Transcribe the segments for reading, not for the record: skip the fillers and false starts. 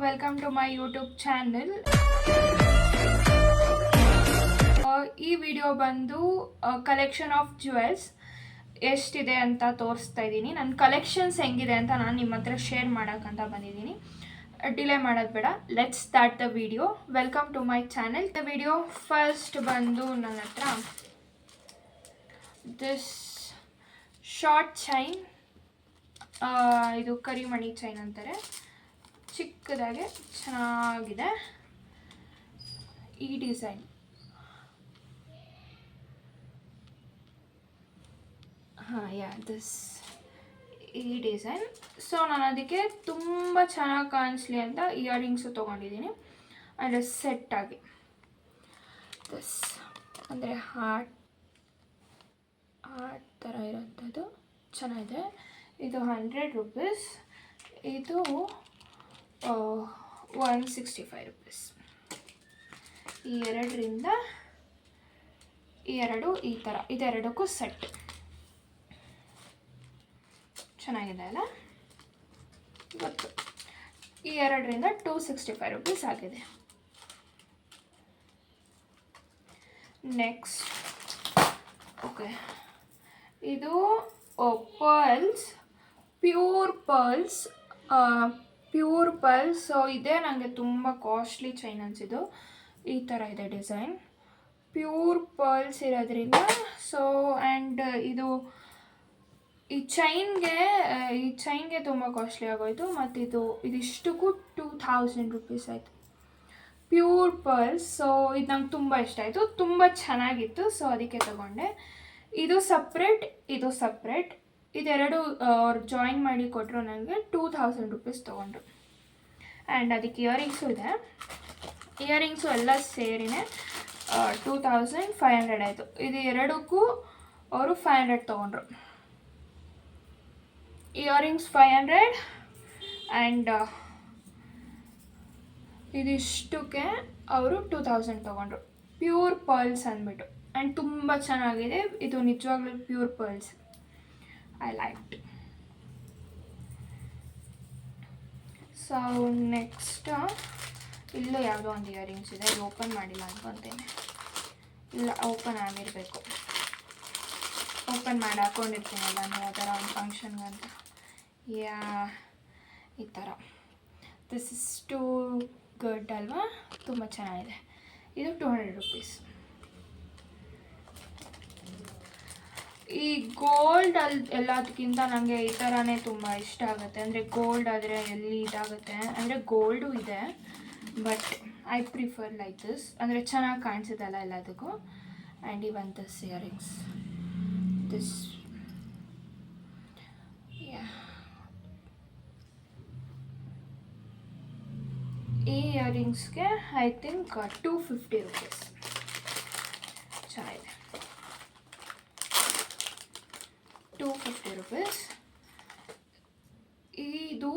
Welcome to my YouTube channel. ಈ video ಬಂದು collection of jewels ಎಷ್ಟಿದೆ ಅಂತ ತೋರಿಸ್ತಾ ಇದ್ದೀನಿ. ನನ್ನ ಕಲೆಕ್ಷನ್ಸ್ ಹೆಂಗಿದೆ ಅಂತ ನಾನು ನಿಮ್ಮ ಹತ್ರ ಶೇರ್ ಮಾಡೋಕ್ಕಂತ ಬಂದಿದ್ದೀನಿ. ಡಿಲೇ ಮಾಡೋದು ಬೇಡ, let's start the video. Welcome to my channel. The video first ಬಂದು ನನ್ನ ಹತ್ರ ದಿಸ್ ಶಾರ್ಟ್ ಚೈನ್, ಇದು ಕರಿಮಣಿ ಚೈನ್ ಅಂತಾರೆ, ಚಿಕ್ಕದಾಗೆ ಚೆನ್ನಾಗಿದೆ. ಈ ಡಿಸೈನ್ ಈ ಡಿಸೈನ್. ಸೊ ನಾನು ಅದಕ್ಕೆ ತುಂಬ ಚೆನ್ನಾಗಿ ಕಾಣಿಸ್ಲಿ ಅಂತ ಇಯರಿಂಗ್ಸು ತೊಗೊಂಡಿದ್ದೀನಿ. ಅಂದರೆ ಸೆಟ್ಟಾಗಿ ದಿಸ್ ಅಂದರೆ ಹಾರ್ಟ್ ಥರ ಇರೋಂಥದ್ದು ಚೆನ್ನಾಗಿದೆ. ಇದು 100 ರೂಪೀಸ್, ಇದು 165 ರೂಪೀಸ್. ಈ ಎರಡರಿಂದ ಈ ಎರಡು ಈ ಥರ, ಇದೆರಡಕ್ಕೂ ಸೆಟ್ ಚೆನ್ನಾಗಿದೆ ಅಲ್ಲ, ಗೊತ್ತು. ಈ ಎರಡರಿಂದ 265 ರೂಪೀಸ್ ಆಗಿದೆ. ನೆಕ್ಸ್ಟ್ ಓಕೆ, ಇದು ಪರ್ಲ್ಸ್, ಪ್ಯೂರ್ ಪರ್ಲ್ಸ್. ಸೊ ಇದೇ ನನಗೆ ತುಂಬ ಕಾಸ್ಟ್ಲಿ ಚೈನ್ ಅನಿಸಿದ್ದು. ಈ ಥರ ಇದೆ ಡಿಸೈನ್, ಪ್ಯೂರ್ ಪರ್ಲ್ಸ್ ಇರೋದ್ರಿಂದ. ಸೊ ಆ್ಯಂಡ್ ಈ ಚೈನ್ಗೆ ತುಂಬ ಕಾಸ್ಟ್ಲಿ ಆಗೋಯಿತು. ಮತ್ತು ಇದಿಷ್ಟಕ್ಕೂ 2000 ರೂಪೀಸ್ ಆಯಿತು, ಪ್ಯೂರ್ ಪರ್ಲ್ಸ್. ಸೊ ಇದು ನಂಗೆ ತುಂಬ ಇಷ್ಟ ಆಯಿತು, ತುಂಬ ಚೆನ್ನಾಗಿತ್ತು. ಸೊ ಅದಕ್ಕೆ ತಗೊಂಡೆ. ಇದು ಸಪ್ರೇಟ್, ಇದು ಸಪ್ರೇಟ್, ಇದೆರಡು ಅವ್ರು ಜಾಯಿನ್ ಮಾಡಿ ಕೊಟ್ಟರು. ನನಗೆ 2000 ರೂಪೀಸ್ ತೊಗೊಂಡ್ರು. ಆ್ಯಂಡ್ ಅದಕ್ಕೆ ಇಯರಿಂಗ್ಸು ಇದೆ. ಇಯರಿಂಗ್ಸು ಎಲ್ಲ ಸೇರಿನೇ 2500 ಆಯಿತು. ಇದು ಎರಡಕ್ಕೂ ಅವರು 500 ತೊಗೊಂಡ್ರು. ಇಯರಿಂಗ್ಸ್ 500 ಆ್ಯಂಡ್ ಇದಿಷ್ಟಕ್ಕೆ ಅವರು 2000 ತೊಗೊಂಡ್ರು. ಪ್ಯೂರ್ ಪರ್ಲ್ಸ್ ಅಂದ್ಬಿಟ್ಟು. ಆ್ಯಂಡ್ ತುಂಬ ಚೆನ್ನಾಗಿದೆ. ಇದು ನಿಜವಾಗ್ಲೂ pure pearls. I like. So next ಇಲ್ಲೂ ಯಾವುದೋ ಒಂದು ಇಯರಿಂಗ್ಸ್ ಇದೆ. ಇದು ಓಪನ್ ಮಾಡಿಲ್ಲ ಅನ್ಕೊತೇನೆ. ಇಲ್ಲ, ಓಪನ್ ಆಗಿರಬೇಕು. ಓಪನ್ ಮಾಡಿ ಹಾಕ್ಕೊಂಡಿರ್ತೀನಲ್ಲ ನಾನು ಆ ಥರ ಒಂದು ಫಂಕ್ಷನ್ಗಂತ. ಈ ಥರ ದಿಸ್ ಇಸ್ ಟು ಗುಡ್ ಅಲ್ವಾ, ತುಂಬ ಚೆನ್ನಾಗಿದೆ. ಇದು 200 ರೂಪೀಸ್. ಈ ಗೋಲ್ಡ್ ಎಲ್ಲದಕ್ಕಿಂತ ನನಗೆ ಈ ಥರನೇ ತುಂಬ ಇಷ್ಟ ಆಗುತ್ತೆ. ಅಂದರೆ ಗೋಲ್ಡ್ ಆದರೆ ಎಲ್ಲಿ ಇದಾಗುತ್ತೆ, ಅಂದರೆ ಗೋಲ್ಡು ಇದೆ but I prefer like this. ಅಂದರೆ ಚೆನ್ನಾಗಿ ಕಾಣಿಸುತ್ತಲ್ಲ ಎಲ್ಲದಕ್ಕೂ. And even this earrings, this ಈ ಇಯರಿಂಗ್ಸ್ಗೆ ಐ ಥಿಂಕ್ 250 ರೂಪೀಸ್. ಚೆನ್ನಾಗಿದೆ, 250 ರೂಪೀಸ್. ಇದು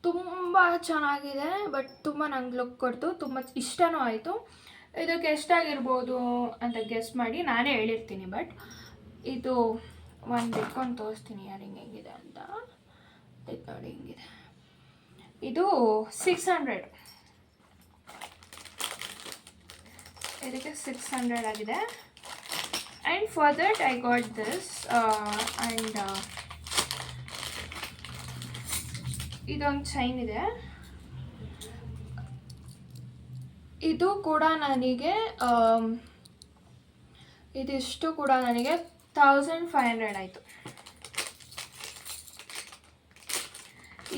ತುಂಬ ಚೆನ್ನಾಗಿದೆ, ಬಟ್ ತುಂಬ ನಂಗೆ ಲುಕ್ ಕೊಡ್ತು, ತುಂಬ ಇಷ್ಟನೂ ಆಯಿತು. ಇದಕ್ಕೆ ಎಷ್ಟಾಗಿರ್ಬೋದು ಅಂತ ಗೆಸ್ ಮಾಡಿ, ನಾನೇ ಹೇಳಿರ್ತೀನಿ. ಬಟ್ ಇದು ಒಂದು ಬಿಟ್ಕೊಂಡು ತೋರಿಸ್ತೀನಿ ಇಯರಿಂಗ್ ಹೆಂಗಿದೆ ಅಂತ. ಇದು ನೋಡಿ ಹಿಂಗಿದೆ. ಇದು 600, ಇದಕ್ಕೆ 600 ಆಗಿದೆ. And for that I got this. And ಇದೊಂದು ಚೈನ್ ಇದೆ. ಇದು ಕೂಡ ನನಗೆ ಇದಿಷ್ಟು ಕೂಡ ನನಗೆ 1500 ಆಯಿತು.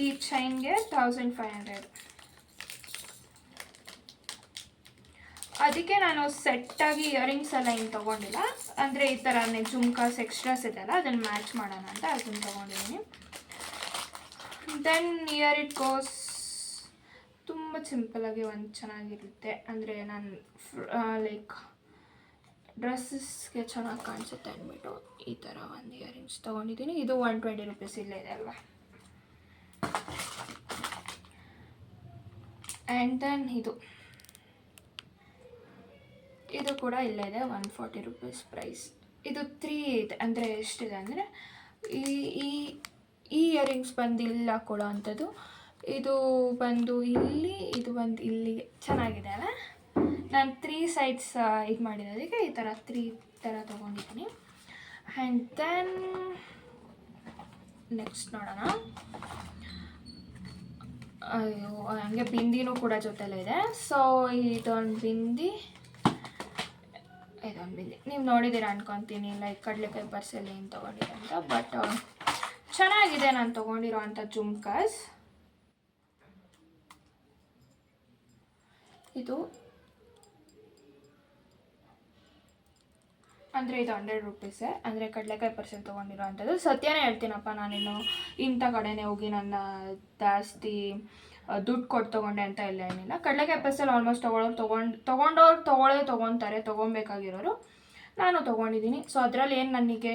ಈ ಚೈನ್ಗೆ 1500. ಅದಕ್ಕೆ ನಾನು ಸೆಟ್ಟಾಗಿ ಇಯರಿಂಗ್ಸ್ ಎಲ್ಲ ಏನು ತೊಗೊಂಡಿಲ್ಲ. ಅಂದರೆ ಈ ಥರನೇ ಜುಮ್ಕಾಸ್ ಎಕ್ಸ್ಟ್ರಾಸ್ ಇದೆಲ್ಲ, ಅದನ್ನು ಮ್ಯಾಚ್ ಮಾಡೋಣ ಅಂತ ಅದನ್ನು ತೊಗೊಂಡಿದ್ದೀನಿ. Then here it goes. ತುಂಬ ಸಿಂಪಲಾಗಿ ಒಂದು ಚೆನ್ನಾಗಿರುತ್ತೆ. ಅಂದರೆ ನಾನು ಲೈಕ್ ಡ್ರೆಸ್ಸಸ್ಗೆ ಚೆನ್ನಾಗಿ ಕಾಣಿಸುತ್ತೆ ಅಂದ್ಬಿಟ್ಟು ಈ ಥರ ಒಂದು ಇಯರಿಂಗ್ಸ್ ತೊಗೊಂಡಿದ್ದೀನಿ. ಇದು 120 ರೂಪೀಸ್ ಇಲ್ಲೇ ಇದೆ ಅಲ್ವಾ. ಆ್ಯಂಡ್ ದೆನ್ ಇದು ಕೂಡ ಇಲ್ಲೇ ಇದೆ, 140 ರೂಪೀಸ್ ಪ್ರೈಸ್. ಇದು 3 ಇದೆ. ಅಂದರೆ ಎಷ್ಟಿದೆ ಅಂದರೆ ಈ ಇಯರಿಂಗ್ಸ್ ಬಂದಿಲ್ಲ ಕೊಡೋ ಅಂಥದ್ದು. ಇದು ಬಂದು ಇಲ್ಲಿ, ಇದು ಬಂದು ಇಲ್ಲಿಗೆ ಚೆನ್ನಾಗಿದೆ ಅಲ್ಲ. ನಾನು 3 ಸೈಡ್ಸ್ ಇದು ಮಾಡಿರೋದಕ್ಕೆ ಈ ಥರ 3 ಥರ ತೊಗೊಂಡಿದ್ದೀನಿ. ಆ್ಯಂಡ್ ದೆನ್ ನೆಕ್ಸ್ಟ್ ನೋಡೋಣ. ಅಯ್ಯೋ, ಹಂಗೆ ಬಿಂದಿನೂ ಕೂಡ ಜೊತೆಲೇ ಇದೆ. ಸೊ ಇದೊಂದು ಬಿಂದಿ, ನೀವು ನೋಡಿದ್ದೀರ ಅನ್ಕೊತೀನಿ, ಲೈಕ್ ಕಡಲೆಕಾಯಿ ಪರ್ಸಲ್ಲಿ ಏನು ತೊಗೊಂಡಿದೆ ಅಂತ. ಬಟ್ ಚೆನ್ನಾಗಿದೆ ನಾನು ತೊಗೊಂಡಿರೋ ಅಂಥ ಜುಮ್ಕಾಸ್. ಇದು ಅಂದರೆ ಇದು 100 ರೂಪೀಸೇ, ಅಂದರೆ ಕಡಲೆಕಾಯಿ ಪರ್ಸೆಂಟ್ ತೊಗೊಂಡಿರೋ ಅಂಥದ್ದು. ಸತ್ಯನೇ ಹೇಳ್ತೀನಪ್ಪ, ನಾನಿನ್ನು ಇಂಥ ಕಡೆನೇ ಹೋಗಿ ನನ್ನ ಜಾಸ್ತಿ ದುಡ್ಡು ಕೊಟ್ಟು ತೊಗೊಂಡೆ ಅಂತ ಇಲ್ಲ, ಏನಿಲ್ಲ. ಕಡಲೆಕಾಯಿ ಪರ್ಸೆಲ್ ಆಲ್ಮೋಸ್ಟ್ ತೊಗೊಂಡವ್ರು ತೊಗೊತಾರೆ, ತೊಗೊಬೇಕಾಗಿರೋರು. ನಾನು ತೊಗೊಂಡಿದ್ದೀನಿ. ಸೊ ಅದರಲ್ಲಿ ಏನು ನನಗೆ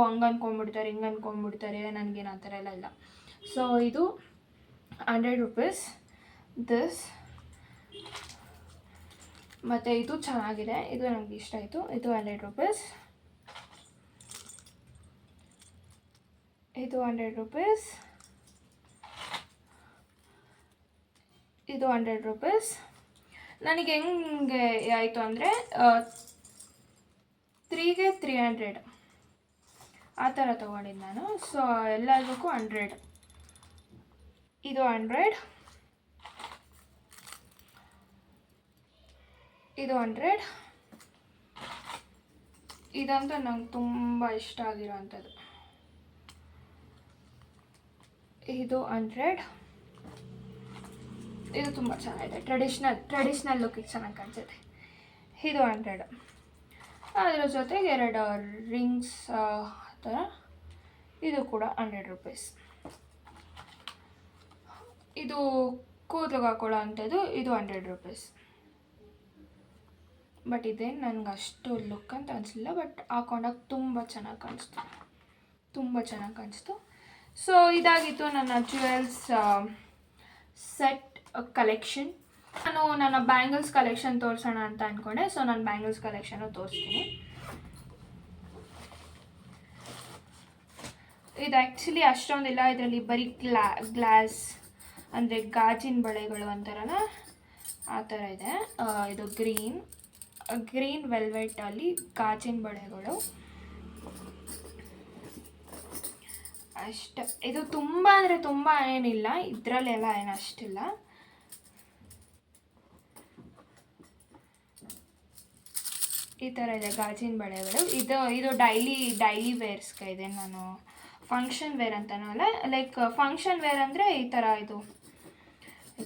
ಹಂಗೆ ಅಂದ್ಕೊಂಡ್ಬಿಡ್ತಾರೆ, ಹಿಂಗೆ ಅಂದ್ಕೊಂಡ್ಬಿಡ್ತಾರೆ, ನನಗೇನು ಆ ಥರ ಎಲ್ಲ ಇಲ್ಲ. ಸೊ ಇದು 100 ರೂಪೀಸ್ ದಿಸ್. ಮತ್ತು ಇದು ಚೆನ್ನಾಗಿದೆ, ಇದು ನನಗೆ ಇಷ್ಟ ಆಯಿತು. ಇದು 100 ರೂಪೀಸ್. ಇದು 100 ರೂಪೀಸ್. ಇದು 100 ರೂಪೀಸ್. ನನಗೆ ಹೆಂಗೆ ಆಯಿತು ಅಂದರೆ 3ಗೆ 300 ಆ ಥರ ತೊಗೊಂಡಿದ್ದು ನಾನು. ಸೊ ಎಲ್ಲದಕ್ಕೂ 100. ಇದು 100. ಇದು 100. ಇದಂತೂ ನಂಗೆ ತುಂಬ ಇಷ್ಟ ಆಗಿರೋವಂಥದ್ದು. ಇದು 100. ಇದು ತುಂಬ ಚೆನ್ನಾಗಿದೆ, ಟ್ರೆಡಿಷ್ನಲ್ ಲುಕ್ಕಿಗೆ ಚೆನ್ನಾಗಿ ಕಾಣಿಸುತ್ತೆ. ಇದು 100. ಅದರ ಜೊತೆಗೆ 2 ರಿಂಗ್ಸ್ ಥರ. ಇದು ಕೂಡ 100 ರೂಪೀಸ್. ಇದು ಕೂದಲಿಗೆ ಹಾಕೊಳ್ಳೋ ಅಂಥದ್ದು. ಇದು 100 ರೂಪೀಸ್. ಬಟ್ ಇದೇನು ನನಗೆ ಅಷ್ಟು ಲುಕ್ ಅಂತ ಅನಿಸಲಿಲ್ಲ, ಬಟ್ ಹಾಕೊಂಡಾಗ ತುಂಬ ಚೆನ್ನಾಗಿ ಕಾಣಿಸ್ತು. ಸೊ ಇದಾಗಿತ್ತು ನನ್ನ ಜ್ಯುವೆಲ್ಸ್ ಸೆಟ್ ಕಲೆಕ್ಷನ್. ನಾನು ನನ್ನ ಬ್ಯಾಂಗಲ್ಸ್ ಕಲೆಕ್ಷನ್ ತೋರಿಸೋಣ ಅಂತ ಅಂದ್ಕೊಂಡೆ. ಸೊ ನಾನು ಬ್ಯಾಂಗಲ್ಸ್ ಕಲೆಕ್ಷನ್ನು ತೋರಿಸ್ತೀನಿ. ಇದು ಆ್ಯಕ್ಚುಲಿ ಅಷ್ಟೊಂದಿಲ್ಲ, ಇದರಲ್ಲಿ ಬರೀ ಗ್ಲಾಸ್ ಅಂದರೆ ಗಾಜಿನ ಬಳೆಗಳು ಅಂತಾರಲ್ಲ ಆ ಥರ ಇದೆ. ಇದು ಗ್ರೀನ್ ವೆಲ್ವೆಟಲ್ಲಿ ಗಾಜಿನ ಬಳೆಗಳು ಅಷ್ಟೆ. ಇದು ತುಂಬ ಅಂದರೆ ತುಂಬ ಏನಿಲ್ಲ, ಇದರಲ್ಲೆಲ್ಲ ಏನು ಅಷ್ಟಿಲ್ಲ. ಈ ಥರ ಇದೆ ಗಾಜಿನ ಬಳೆಗಳು. ಇದು ಡೈಲಿ ವೇರ್ಸ್ಗೆ ಇದೆ. ನಾನು ಫಂಕ್ಷನ್ ವೇರ್ ಅಂತನಲ್ಲ, ಲೈಕ್ ಫಂಕ್ಷನ್ ವೇರ್ ಅಂದರೆ ಈ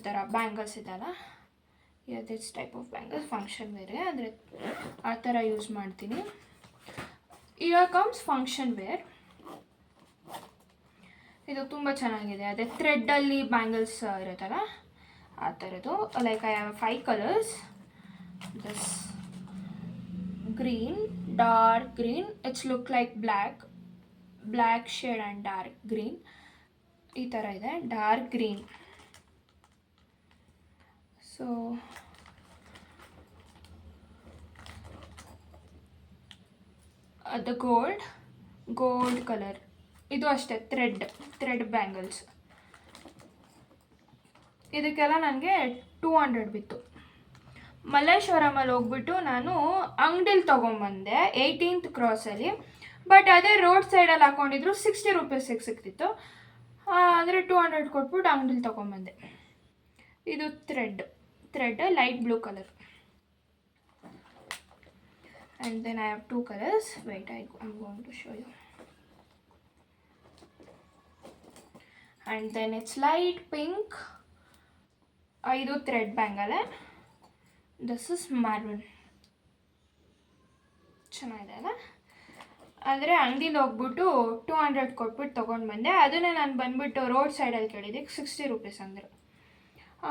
ಥರ ಬ್ಯಾಂಗಲ್ಸ್ ಇದೆಲ್ಲ, this type of bangles function ವೇರ್ಗೆ ಅಂದರೆ ಆ ಥರ ಯೂಸ್ ಮಾಡ್ತೀನಿ. Year comes function wear. ಇದು ತುಂಬ ಚೆನ್ನಾಗಿದೆ. ಅದೇ ಥ್ರೆಡ್ಡಲ್ಲಿ ಬ್ಯಾಂಗಲ್ಸ್ ಇರುತ್ತಲ್ಲ ಆ ಥರದ್ದು. Like I have 5 colours. This green, dark green, it's look like black shade and dark green. ಈ ಥರ ಇದೆ ಡಾರ್ಕ್ ಗ್ರೀನ್. ಸೊ ಅದು ಗೋಲ್ಡ್ ಕಲರ್. ಇದು ಅಷ್ಟೇ ಥ್ರೆಡ್ ಬ್ಯಾಂಗಲ್ಸ್. ಇದಕ್ಕೆಲ್ಲ ನನಗೆ 200 ಬಿತ್ತು. ಮಲ್ಲೇಶ್ವರಮಲ್ಲಿ ಹೋಗ್ಬಿಟ್ಟು ನಾನು ಅಂಗಡಿಲಿ ತೊಗೊಂಬಂದೆ 18th ಕ್ರಾಸಲ್ಲಿ. ಬಟ್ ಅದೇ ರೋಡ್ ಸೈಡಲ್ಲಿ ಹಾಕ್ಕೊಂಡಿದ್ರು 60 ರೂಪೀಸಿಗೆ ಸಿಕ್ತಿತ್ತು. ಅಂದರೆ 200 ಕೊಟ್ಬಿಟ್ಟು ಅಂಗಡಿಲಿ ತೊಗೊಂಬಂದೆ. ಇದು thread light blue colour. And then I have 2 colours. Wait, I'm going to show you. And then it's light pink. ಇದು thread bangle. This is maroon. ಚೆನ್ನಾಗಿದೆ ಅಲ್ಲ. ಆದರೆ ಅಂಗಡಿಲಿ ಹೋಗ್ಬಿಟ್ಟು 200 ಕೊಟ್ಬಿಟ್ಟು ತೊಗೊಂಡು ಬಂದೆ. ಅದನ್ನೇ ನಾನು ಬಂದುಬಿಟ್ಟು ರೋಡ್ ಸೈಡಲ್ಲಿ ಕೇಳಿದ್ದಕ್ಕೆ 60 ರೂಪೀಸ್ ಅಂದರು.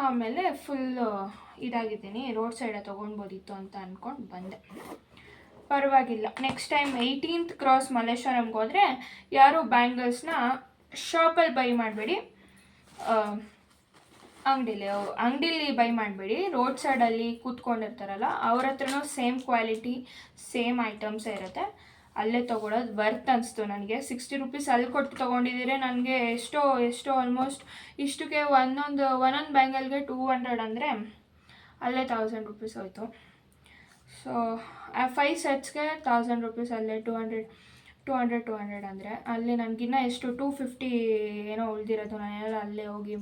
ಆಮೇಲೆ ಫುಲ್ಲು ಇದಾಗಿದ್ದೀನಿ, ರೋಡ್ ಸೈಡಲ್ಲಿ ತೊಗೊಳ್ಬೋದಿತ್ತು ಅಂತ ಅಂದ್ಕೊಂಡು ಬಂದೆ. ಪರವಾಗಿಲ್ಲ. ನೆಕ್ಸ್ಟ್ ಟೈಮ್ 18th ಕ್ರಾಸ್ ಮಲ್ಲೇಶ್ವರಂಗೆ ಹೋದರೆ ಯಾರೂ ಬ್ಯಾಂಗಲ್ಸ್ನ ಶಾಪಲ್ಲಿ ಬೈ ಮಾಡಬೇಡಿ, ಅಂಗಡಿಲಿ ಬೈ ಮಾಡಬೇಡಿ. ರೋಡ್ ಸೈಡಲ್ಲಿ ಕೂತ್ಕೊಂಡಿರ್ತಾರಲ್ಲ ಅವ್ರ ಹತ್ರನೂ ಸೇಮ್ ಕ್ವಾಲಿಟಿ ಸೇಮ್ ಐಟಮ್ಸೇ ಇರುತ್ತೆ. ಅಲ್ಲೇ ತೊಗೊಳೋದು ವರ್ತ್ ಅನಿಸ್ತು ನನಗೆ. 60 ರುಪೀಸ್ ಅಲ್ಲಿ ಕೊಟ್ಟು ತೊಗೊಂಡಿದ್ದೀರಿ ನನಗೆ ಎಷ್ಟೋ ಆಲ್ಮೋಸ್ಟ್ ಇಷ್ಟಕ್ಕೆ ಒಂದೊಂದು ಬ್ಯಾಂಗಲ್ಗೆ 200 ಅಂದರೆ ಅಲ್ಲೇ 1000 ರುಪೀಸ್ ಹೋಯಿತು. ಸೊ ಆ 5 ಸೆಟ್ಸ್ಗೆ 1000 ರುಪೀಸ್, ಅಲ್ಲೇ 200 ಅಂದರೆ ಅಲ್ಲಿ ನನಗಿನ್ನ ಎಷ್ಟು 250 ಏನೋ ಉಳಿದಿರೋದು. ನಾನೆಲ್ಲ ಅಲ್ಲೇ ಹೋಗಿ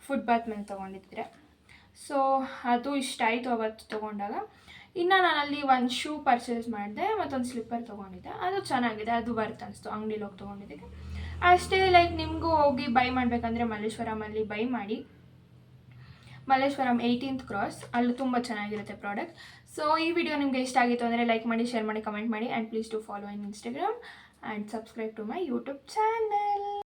ಫುಟ್ಪಾತ್ ಮೇಲೆ ತೊಗೊಂಡಿದ್ದರೆ. ಸೊ ಅದು ಇಷ್ಟ ಆಯಿತು ಅವತ್ತು ತೊಗೊಂಡಾಗ. ಇನ್ನು ನಾನಲ್ಲಿ ಒಂದು ಶೂ ಪರ್ಚೇಸ್ ಮಾಡಿದೆ, ಮತ್ತೊಂದು ಸ್ಲಿಪ್ಪರ್ ತೊಗೊಂಡಿದ್ದೆ. ಅದು ಚೆನ್ನಾಗಿದೆ, ಅದು ವರ್ತ್ ಅನಿಸ್ತು ಅಂಗಡಿಲಿ ಹೋಗಿ ತೊಗೊಂಡಿದ್ದಕ್ಕೆ. ಅಷ್ಟೇ ಲೈಕ್ ನಿಮಗೂ ಹೋಗಿ ಬೈ ಮಾಡಬೇಕಂದ್ರೆ ಮಲ್ಲೇಶ್ವರಮಲ್ಲಿ ಬೈ ಮಾಡಿ. ಮಲ್ಲೇಶ್ವರಂ 18th ಕ್ರಾಸ್, ಅಲ್ಲೂ ತುಂಬ ಚೆನ್ನಾಗಿರುತ್ತೆ ಪ್ರಾಡಕ್ಟ್. ಸೊ ಈ ವಿಡಿಯೋ ನಿಮಗೆ ಇಷ್ಟ ಆಗಿತ್ತು ಅಂದರೆ ಲೈಕ್ ಮಾಡಿ, ಶೇರ್ ಮಾಡಿ, ಕಮೆಂಟ್ ಮಾಡಿ, and please to follow in Instagram and subscribe to my YouTube channel.